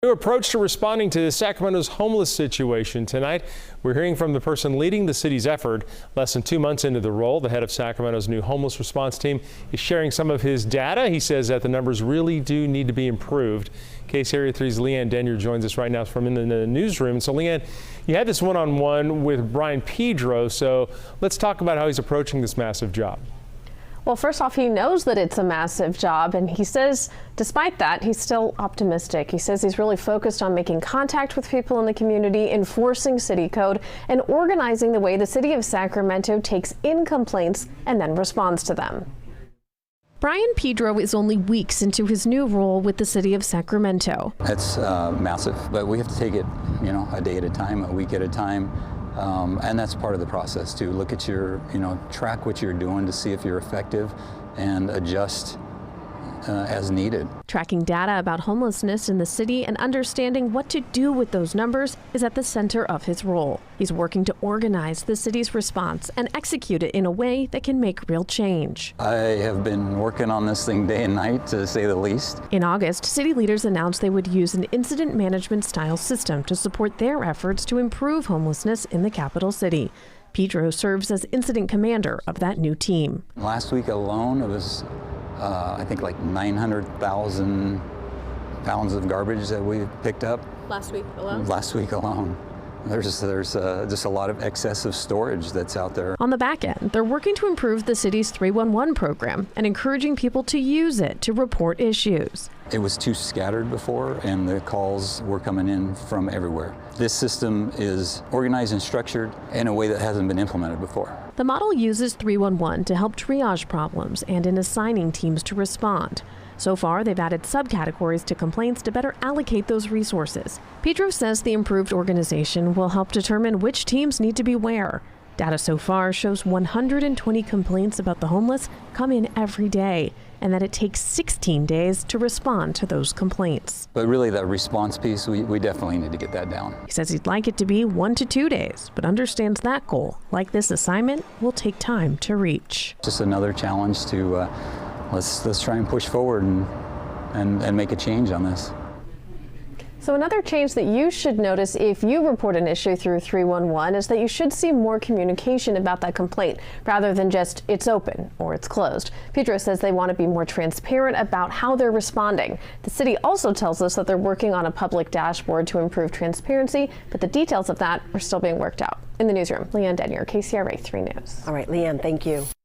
New approach to responding to Sacramento's homeless situation. Tonight, we're hearing from the person leading the city's effort. Less than 2 months into the role, the head of Sacramento's new homeless response team is sharing some of his data. He says that the numbers really do need to be improved. KCRA 3's Leanne Denyer joins us right now from in the newsroom. So Leanne, you had this one-on-one with Brian Pedro. So let's talk about how he's approaching this massive job. Well, first off, he knows that it's a massive job, and he says despite that, he's still optimistic. He says he's really focused on making contact with people in the community, enforcing city code, and organizing the way the city of Sacramento takes in complaints and then responds to them. Brian Pedro is only weeks into his new role with the city of Sacramento. It's massive, but we have to take it, a day at a time, a week at a time. And that's part of the process to look at your, track what you're doing to see if you're effective and adjust as needed. Tracking data about homelessness in the city and understanding what to do with those numbers is at the center of his role. He's working to organize the city's response and execute it in a way that can make real change. I have been working on this thing day and night, to say the least. In August, city leaders announced they would use an incident management style system to support their efforts to improve homelessness in the capital city. Pedro serves as incident commander of that new team. Last week alone, it was I think like 900,000 pounds of garbage that we picked up. Last week alone? Last week alone. There's just a lot of excessive storage that's out there. On the back end, they're working to improve the city's 311 program and encouraging people to use it to report issues. It was too scattered before, and the calls were coming in from everywhere. This system is organized and structured in a way that hasn't been implemented before. The model uses 311 to help triage problems and in assigning teams to respond. So far, they've added subcategories to complaints to better allocate those resources. Pedro says the improved organization will help determine which teams need to be where. Data so far shows 120 complaints about the homeless come in every day, and that it takes 16 days to respond to those complaints. But really, that response piece, we definitely need to get that down. He says he'd like it to be 1 to 2 days, but understands that goal, like this assignment, will take time to reach. Just another challenge to let's try and push forward and make a change on this. So another change that you should notice if you report an issue through 311 is that you should see more communication about that complaint rather than just it's open or it's closed. Pedro says they want to be more transparent about how they're responding. The city also tells us that they're working on a public dashboard to improve transparency, but the details of that are still being worked out. In the newsroom, Leanne Denyer, KCRA 3 News. All right, Leanne, thank you.